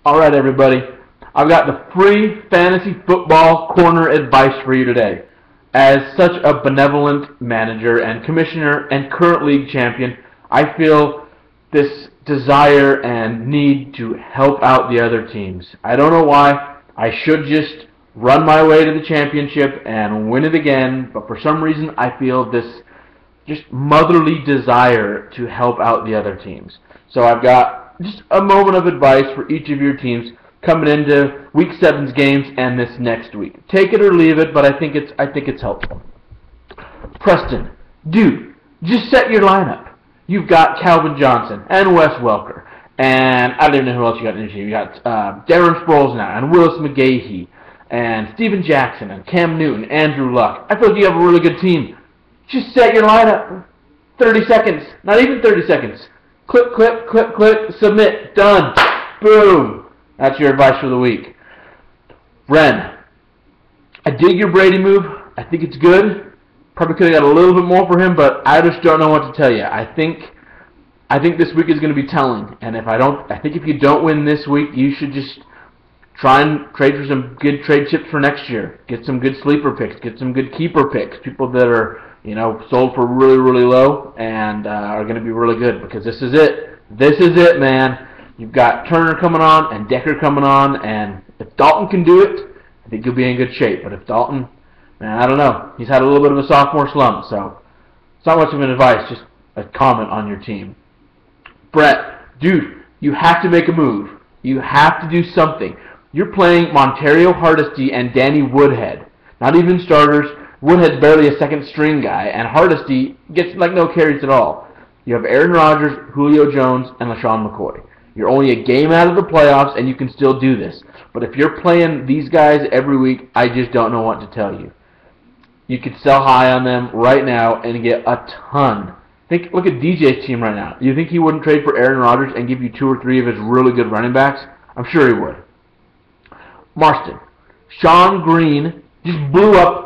Alright everybody, I've got the free fantasy football corner advice for you today. As such a benevolent manager and commissioner and current league champion, I feel this desire and need to help out the other teams. I don't know why. I should just run my way to the championship and win it again, but for some reason I feel this just motherly desire to help out the other teams. So I've got just a moment of advice for each of your teams coming into Week 7's games and this next week. Take it or leave it, but I think it's helpful. Preston, dude, just set your lineup. You've got Calvin Johnson and Wes Welker, and I don't even know who else you got in your team. You got Darren Sproles now, and Willis McGahee, and Steven Jackson, and Cam Newton, Andrew Luck. I feel like you have a really good team. Just set your lineup. 30 seconds. Not even 30 seconds. Click, click, click, click, submit, done. Boom. That's your advice for the week. Ren, I dig your Brady move. I think it's good. Probably could have got a little bit more for him, but I just don't know what to tell you. I think this week is going to be telling, and I think if you don't win this week, you should just try and trade for some good trade chips for next year. Get some good sleeper picks. Get some good keeper picks. People that are, sold for really, really low and are going to be really good, because this is it. This is it, man. You've got Turner coming on and Decker coming on, and if Dalton can do it, I think you'll be in good shape. But if Dalton, man, I don't know. He's had a little bit of a sophomore slump, so it's not much of an advice, just a comment on your team. Brett, dude, you have to make a move. You have to do something. You're playing Montario Hardesty and Danny Woodhead. Not even starters. Woodhead's barely a second string guy, and Hardesty gets like no carries at all. You have Aaron Rodgers, Julio Jones, and LaShawn McCoy. You're only a game out of the playoffs, and you can still do this. But if you're playing these guys every week, I just don't know what to tell you. You could sell high on them right now and get a ton. Look at DJ's team right now. You think he wouldn't trade for Aaron Rodgers and give you 2 or 3 of his really good running backs? I'm sure he would. Marston, Sean Green just blew up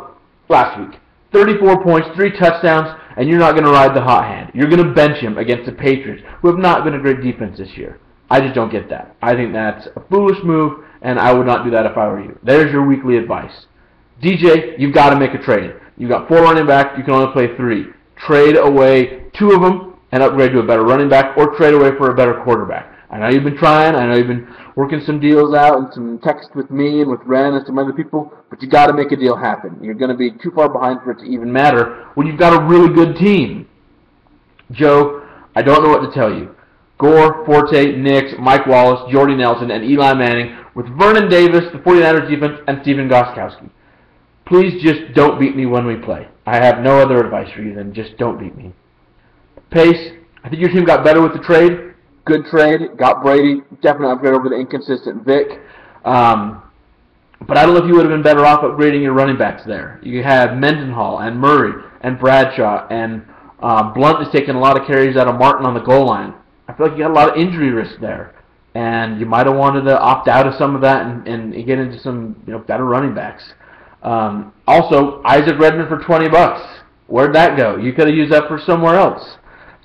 last week. 34 points, 3 touchdowns, and you're not going to ride the hot hand. You're going to bench him against the Patriots, who have not been a great defense this year. I just don't get that. I think that's a foolish move, and I would not do that if I were you. There's your weekly advice. DJ, you've got to make a trade. You've got 4 running backs. You can only play 3. Trade away 2 of them and upgrade to a better running back, or trade away for a better quarterback. I know you've been trying. I know you've been working some deals out and some texts with me and with Ren and some other people, but you got to make a deal happen. You're going to be too far behind for it to even matter when you've got a really good team. Joe, I don't know what to tell you. Gore, Forte, Nix, Mike Wallace, Jordy Nelson, and Eli Manning with Vernon Davis, the 49ers defense, and Steven Gostkowski. Please just don't beat me when we play. I have no other advice for you than just don't beat me. Pace, I think your team got better with the trade. Good trade. Got Brady. Definitely upgrade over the inconsistent Vic. But I don't know if you would have been better off upgrading your running backs there. You have Mendenhall and Murray and Bradshaw, and Blunt is taking a lot of carries out of Martin on the goal line. I feel like you got a lot of injury risk there, and you might have wanted to opt out of some of that and get into some better running backs. Also, Isaac Redmond for $20. Where'd that go? You could have used that for somewhere else.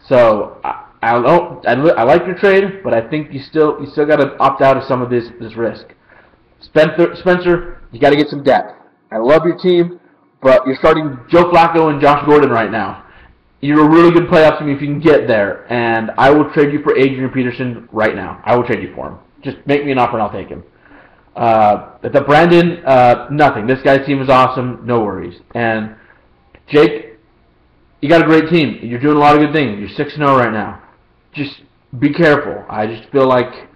So I like your trade, but I think you still got to opt out of some of this risk. Spencer, you got to get some depth. I love your team, but you're starting Joe Flacco and Josh Gordon right now. You're a really good playoff team if you can get there, and I will trade you for Adrian Peterson right now. I will trade you for him. Just make me an offer and I'll take him. The Brandon, nothing. This guy's team is awesome. No worries. And Jake, you got a great team. You're doing a lot of good things. You're 6-0 right now. Just be careful. I just feel like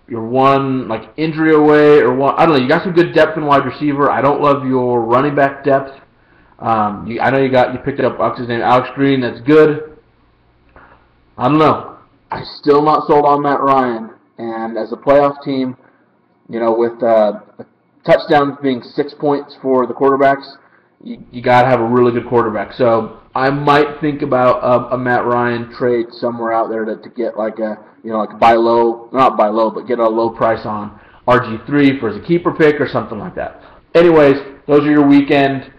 you're one injury away, or one. I don't know. You got some good depth in wide receiver. I don't love your running back depth. I know you picked up what's his name, Alex Green. That's good. I don't know. I'm still not sold on Matt Ryan. And as a playoff team, with touchdowns being 6 points for the quarterbacks, you got to have a really good quarterback. So I might think about a Matt Ryan trade somewhere out there to get buy low, not buy low, but get a low price on RG3 for as a keeper pick or something like that. Anyways, those are your weekend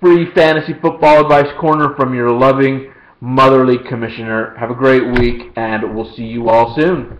free fantasy football advice corner from your loving motherly commissioner. Have a great week, and we'll see you all soon.